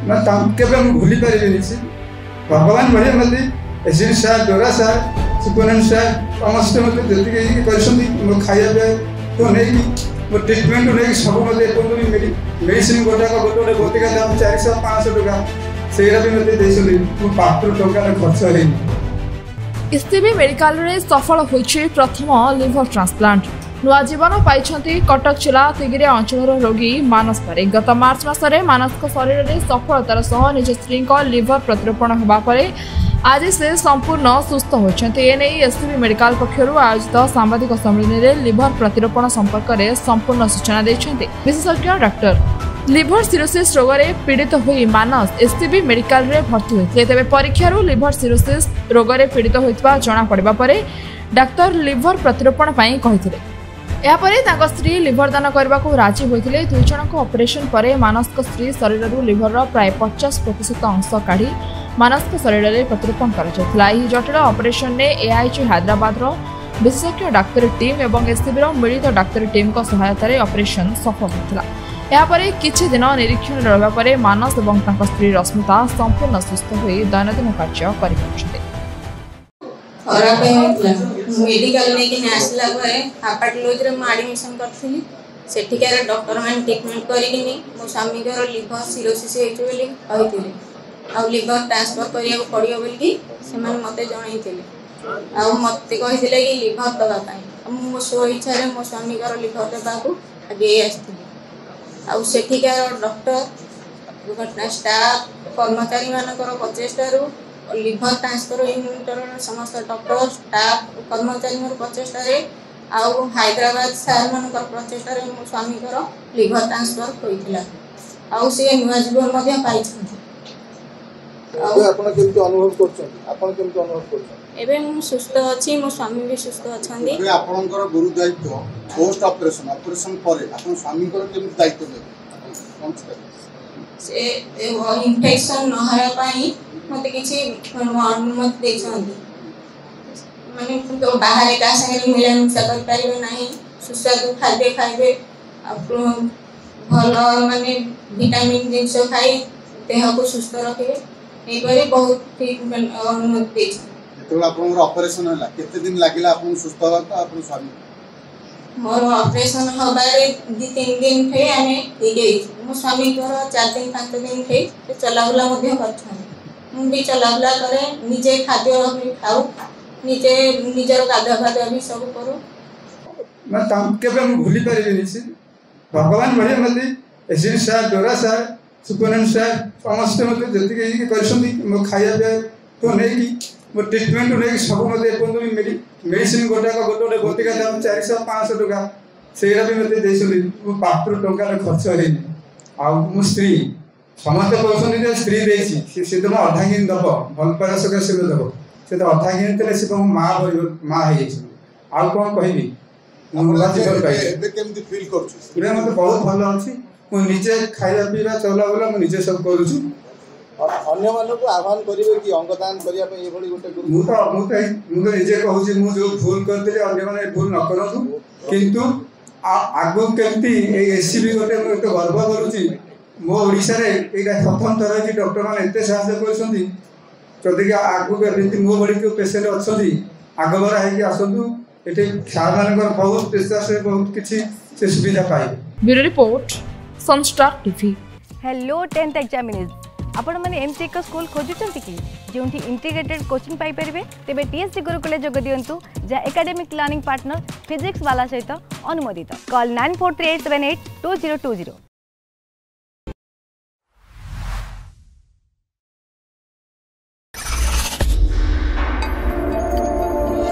केवे भूली पारे से भगवान भाई मत एसडि सार डोरा सार सुपरडेंट सार समस्त मत जी कर खाया तो नहीं मो ट्रिटमेंट नहीं सब मत मेडिसिन गोटा गोटे गोटे का दाम 400-500 टका से भी मत पात्र टका खर्च है। एससीबी मेडिकल रे सफल होइछि प्रथम लिवर ट्रांसप्लांट नुआ जीवन पाइछंती कटक जिला तिगिरे अंचल रोगी मानस पारे गत मार्च मासरे मानस शरीर में सफलतार सह निज स्त्री लिवर प्रतिरोपण होगा परे आज से संपूर्ण सुस्थ होती। एने एससीबी मेडिकल पक्षर आयोजित सांबादिक सम्मेलन में लिवर प्रतिरोपण संपर्क में संपूर्ण सूचना देते विशेषज्ञ डॉक्टर। लिवर सिरोसिस रोग में पीड़ित हुई मानस एससीबी मेडिकल रे भर्ती होते तेज परीक्षार लिवर सिरोसिस रोग में पीड़ित होता जना पड़ा पर डाक्तर लिवर प्रतिरोपण कहते यापरे तांको स्त्री लिवर दान करने को राजी होते दुई जन ऑपरेशन पर मानस स्त्री शरीर लिवर प्राय 50% अंश काढ़ी मानस शरीर में प्रतिरोपण कर जटिल ऑपरेशन ने एआईजी हैदराबाद विशेषज्ञ डाक्तरी टीम और एससीबी मिलित डाक्तरी टीम सहायतार ऑपरेशन सफल होता। यापरे किछि दिन निरीक्षण रहा पर मानस और स्त्री रश्मिता संपूर्ण सुस्थ हो दैनंदिन कार्य कर मेडिकल नहीं आसला हापाटोलोज आडमिशन करी सेठिकार डॉक्टर मैंने ट्रिटमेंट करी मो स्वामी लिवर सिरोसिस होती आउ लिवर ट्रांसफर करा पड़ो बोलिकी से मत जन मत कहते कि लिवर दवापाई मो स्व इच्छा मो स्वामी लिवर देवाक आगे आठिकार डॉक्टर स्टाफ कर्मचारी मानकर प्रचेषार लिवर ट्रांसफर यूनिटर समस्त डॉक्टर स्टाफ कर्मचारी प्रचेषार आउ हैदराबाद सार मान प्रचेषार मो स्वामी लिवर ट्रांसफर होता आउ सी नुआ जीवन पाई सुस्थ अच्छी मो स्वामी भी सुस्थ अच्छा गुरु दायित्व पोस्ट ऑपरेशन ऑपरेशन पर स्वामी दायित्व से इन्फेक्शन नहराई मत किसी अनुमति माने बाहर क्या संगे मिलामिशा करना सुस्वादु खाद्य खाइबे भल माने विटामिन जिनस खाई देह को सुस्थ रखे बहुत अनुमति ऑपरेशन है केते दिन लागला आपन सुस्थ होता आपन स्वामी मोर ऑपरेशन हबारे 2-3 दिन थे आमे ठीक मो स्वामी 4-5 दिन थे चलाबुला मध्य करछन मु भी चलाबुला करे निजे खाद्य भी खाऊ निजे निजर गाधा भी सब करू मैं केवे भूली पारे से भगवान भाई मत एसडि सार डोरा सार सुपरडेंट सार समस्त मत जी कर खाया तो नहीं मो ट्रिटमेंट नहीं सब मत मेडिसिन गोटा गोटे गोटे का दाम 400-500 टका से भी मत पात्र टका खर्च है मो स्त्री समस्त कहते स्त्री देसी तो अधा किन दब भल पारा सकाशे दब से तो अधा किनी से माँ माँ आउ कौन कहबी मत बहुत भल अच्छी मुझे खाया पीवा चला बुला मुझे सब करुँ अन्य मानक आह्वान करेंगे कि अंगदान करने मुझे निजे कहूँ जो भूल करते अन्य मैंने भूल न करूँ किंतु आगु केमती एससीबी गोटे गर्व करुँची मो ओडिशा रे एटा प्रथम थर कि डॉक्टर मैंने एत साहय कर आगु मो बड़ी जो पेसेंट अच्छा आगबरा है आसतु ये सार मान बहुत प्रेसर से बहुत किसी से सुविधा पाए। Bureau report Sunstar TV. Hello 10th examinees आपण माने एमसी एक स्कूल खोजुचंती कि जोंठी इंटीग्रेटेड कोचिंग पाई परिबे तेबे टीएससी गुरुकुले जोग दियंतु जा एकेडमिक लर्निंग पार्टनर फिजिक्स वाला सहित अनुमोदित कॉल 9438782020।